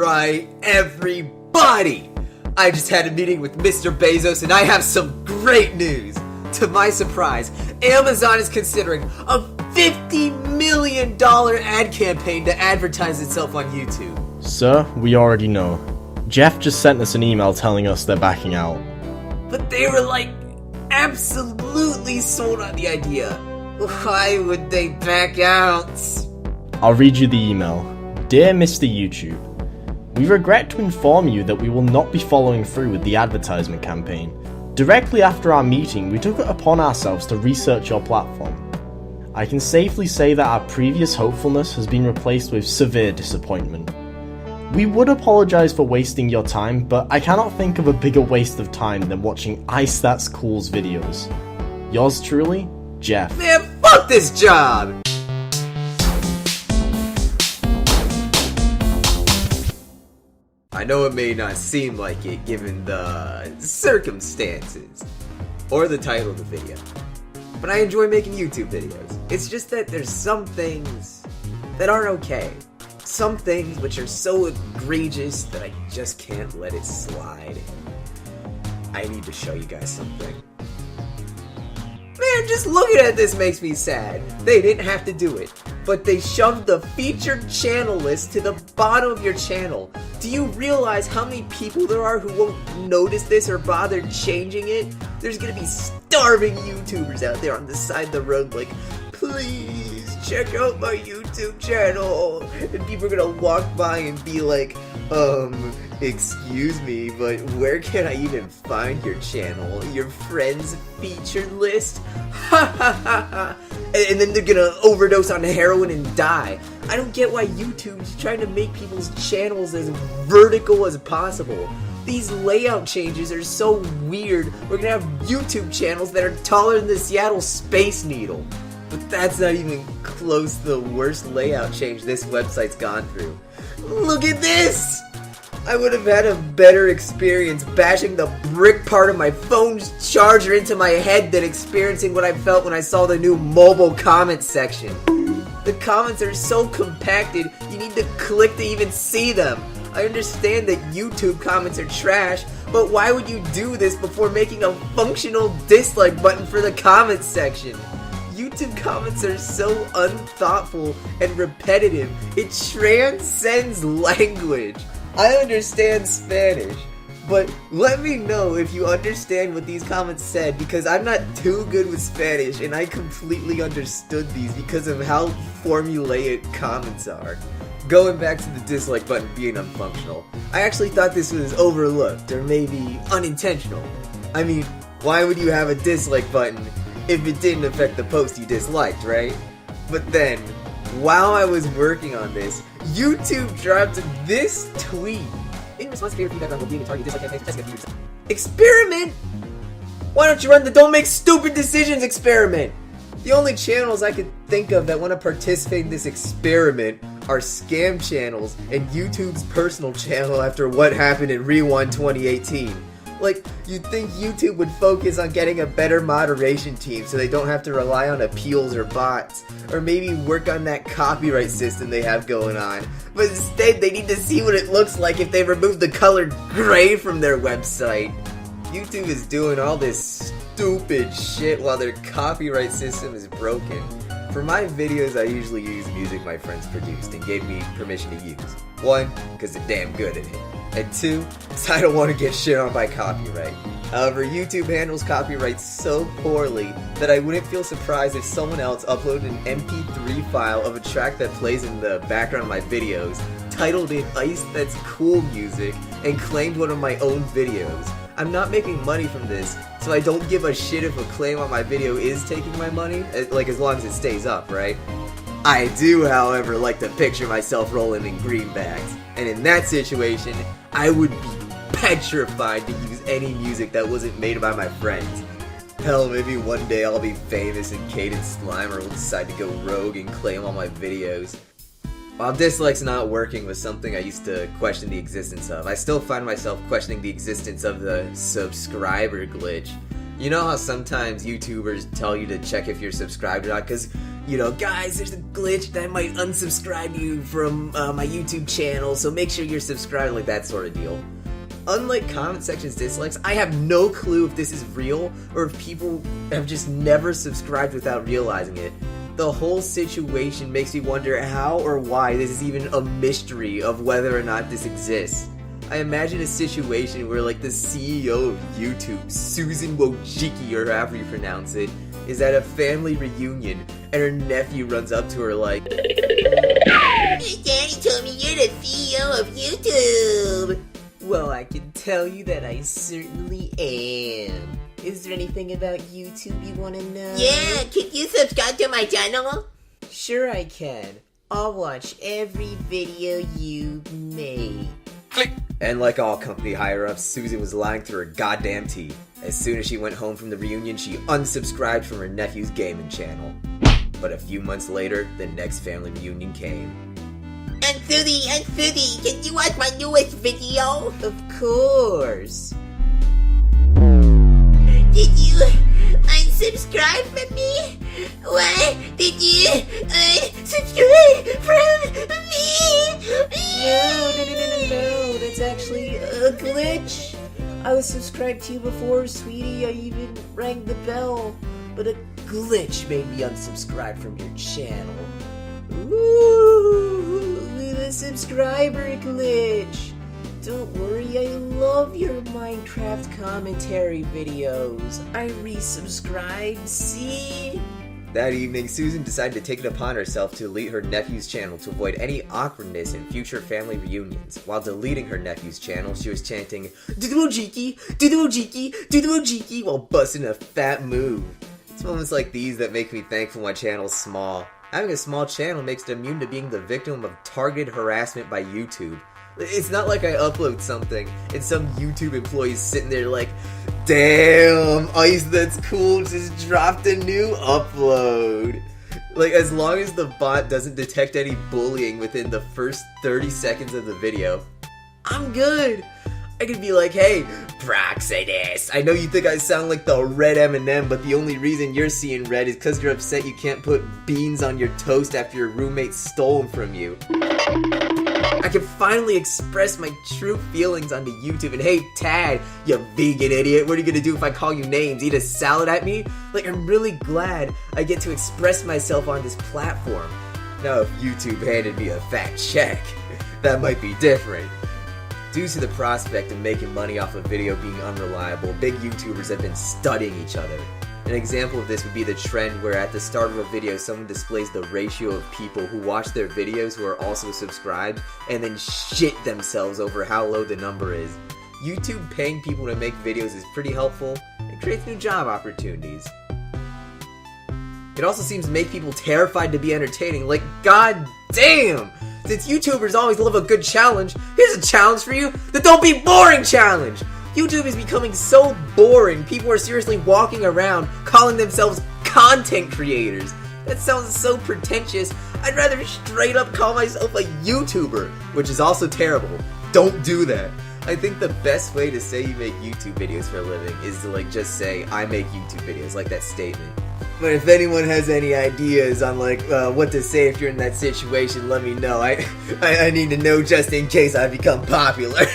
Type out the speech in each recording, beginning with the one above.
Alright, everybody! I just had a meeting with Mr. Bezos and I have some great news! To my surprise, Amazon is considering a $50 million ad campaign to advertise itself on YouTube. Sir, we already know. Jeff just sent us an email telling us they're backing out. But they were absolutely sold on the idea. Why would they back out? I'll read you the email. Dear Mr. YouTube, we regret to inform you that we will not be following through with the advertisement campaign. Directly after our meeting, we took it upon ourselves to research your platform. I can safely say that our previous hopefulness has been replaced with severe disappointment. We would apologize for wasting your time, but I cannot think of a bigger waste of time than watching IceThatsCool's videos. Yours truly, Jeff. Man, fuck this job! I know it may not seem like it given the circumstances or the title of the video, but I enjoy making YouTube videos. It's just that there's some things that aren't okay. Some things which are so egregious that I just can't let it slide. I need to show you guys something. Man, just looking at this makes me sad. They didn't have to do it, but they shoved the featured channel list to the bottom of your channel. Do you realize how many people there are who won't notice this or bother changing it? There's gonna be starving YouTubers out there on the side of the road like, please check out my YouTube channel. And people are gonna walk by and be like, excuse me, but where can I even find your channel? Your friends featured list? Ha ha ha ha! And then they're gonna overdose on heroin and die. I don't get why YouTube's trying to make people's channels as vertical as possible. These layout changes are so weird. We're gonna have YouTube channels that are taller than the Seattle Space Needle. But that's not even close to the worst layout change this website's gone through. Look at this! I would have had a better experience bashing the brick part of my phone's charger into my head than experiencing what I felt when I saw the new mobile comment section. The comments are so compacted, you need to click to even see them. I understand that YouTube comments are trash, but why would you do this before making a functional dislike button for the comments section? YouTube comments are so unthoughtful and repetitive, it transcends language. I understand Spanish, but let me know if you understand what these comments said, because I'm not too good with Spanish and I completely understood these because of how formulaic comments are. Going back to the dislike button being unfunctional, I actually thought this was overlooked or maybe unintentional. I mean, why would you have a dislike button if it didn't affect the post you disliked, right? But then, while I was working on this, YouTube dropped this tweet. In response to your feedback on being a target dislike campaign, testing a few years. Experiment? Why don't you run the don't make stupid decisions experiment? The only channels I could think of that want to participate in this experiment are scam channels and YouTube's personal channel after what happened in Rewind 2018. Like, you'd think YouTube would focus on getting a better moderation team so they don't have to rely on appeals or bots, or maybe work on that copyright system they have going on. But instead, they need to see what it looks like if they remove the color gray from their website. YouTube is doing all this stupid shit while their copyright system is broken. For my videos, I usually use music my friends produced and gave me permission to use. 1, because they're damn good at it. And 2, because I don't want to get shit on by copyright. However, YouTube handles copyright so poorly that I wouldn't feel surprised if someone else uploaded an MP3 file of a track that plays in the background of my videos, titled it IceThatsCool music, and claimed one of my own videos. I'm not making money from this, so I don't give a shit if a claim on my video is taking my money, like as long as it stays up, right? I do, however, like to picture myself rolling in greenbacks, and in that situation, I would be petrified to use any music that wasn't made by my friends. Hell, maybe one day I'll be famous and Cadence Slimer will decide to go rogue and claim all my videos. While dislike's not working with something I used to question the existence of, I still find myself questioning the existence of the subscriber glitch. You know how sometimes YouTubers tell you to check if you're subscribed or not? Because You know, guys, there's a glitch that might unsubscribe you from my YouTube channel, so make sure you're subscribed, like that sort of deal. Unlike comment sections dislikes, I have no clue if this is real or if people have just never subscribed without realizing it. The whole situation makes me wonder how or why this is even a mystery of whether or not this exists. I imagine a situation where like the CEO of YouTube, Susan Wojcicki or however you pronounce it, is at a family reunion and her nephew runs up to her like, Daddy told me you're the CEO of YouTube. well, I can tell you that I certainly am. Is there anything about YouTube you want to know? Yeah, can you subscribe to my channel? Sure I can. I'll watch every video you make. Click. And like all company higher-ups, Susan was lying through her goddamn teeth. As soon as she went home from the reunion, she unsubscribed from her nephew's gaming channel. But a few months later, the next family reunion came. Aunt Susie, can you watch my newest video? Of course. Did you unsubscribe from me? What? Did you unsubscribe from me? No, that's actually a glitch. I was subscribed to you before, sweetie. I even rang the bell. But a glitch made me unsubscribe from your channel. Ooh, the subscriber glitch. Don't worry, I love your Minecraft commentary videos. I resubscribed, see? That evening, Susan decided to take it upon herself to delete her nephew's channel to avoid any awkwardness in future family reunions. While deleting her nephew's channel, she was chanting, "Do the Wojcicki, do the Wojcicki, do the Wojcicki," while busting a fat move. It's moments like these that make me thankful my channel's small. Having a small channel makes it immune to being the victim of targeted harassment by YouTube. It's not like I upload something and some YouTube employee's sitting there like, "Damn, IceThatsCool just dropped a new upload." Like, as long as the bot doesn't detect any bullying within the first 30 seconds of the video, I'm good. I could be like, "Hey, Proxidus, I know you think I sound like the red M&M, but the only reason you're seeing red is because you're upset you can't put beans on your toast after your roommate stole them from you." I can finally express my true feelings onto YouTube, and hey, Tad, you vegan idiot, what are you gonna do if I call you names? Eat a salad at me? Like, I'm really glad I get to express myself on this platform. Now, if YouTube handed me a fat check, that might be different. Due to the prospect of making money off a video being unreliable, big YouTubers have been studying each other. An example of this would be the trend where at the start of a video someone displays the ratio of people who watch their videos who are also subscribed and then shit themselves over how low the number is. YouTube paying people to make videos is pretty helpful and creates new job opportunities. It also seems to make people terrified to be entertaining, like, god damn! Since YouTubers always love a good challenge, here's a challenge for you, the Don't Be Boring Challenge! YouTube is becoming so boring, people are seriously walking around calling themselves content creators. That sounds so pretentious. I'd rather straight up call myself a YouTuber, which is also terrible. Don't do that. I think the best way to say you make YouTube videos for a living is to like just say, "I make YouTube videos," like that statement. But if anyone has any ideas on like what to say if you're in that situation, let me know. I need to know just in case I become popular.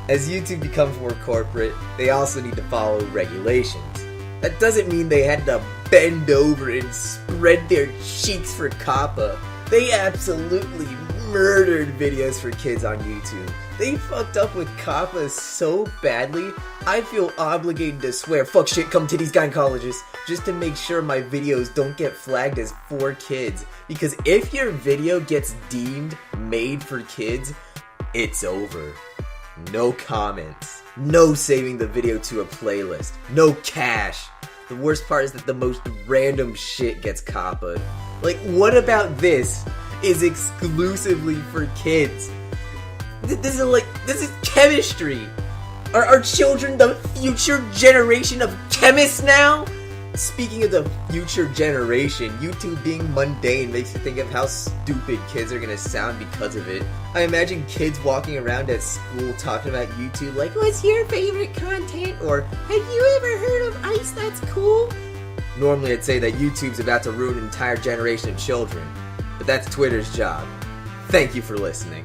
As YouTube becomes more corporate, they also need to follow regulations. That doesn't mean they had to bend over and spread their cheeks for COPPA. They absolutely murdered videos for kids on YouTube. They fucked up with COPPA so badly, I feel obligated to swear "fuck shit, come titties, gynecologists," just to make sure my videos don't get flagged as for kids. Because if your video gets deemed made for kids, it's over. No comments. No saving the video to a playlist. No cash. The worst part is that the most random shit gets COPPA'd. Like, what about this is exclusively for kids? This is chemistry. Are our children the future generation of chemists now? Speaking of the future generation, YouTube being mundane makes you think of how stupid kids are gonna sound because of it. I imagine kids walking around at school talking about YouTube like, "What's your favorite content?" or "Have you ever heard of IceThatsCool?" Normally I'd say that YouTube's about to ruin an entire generation of children, but that's Twitter's job. Thank you for listening.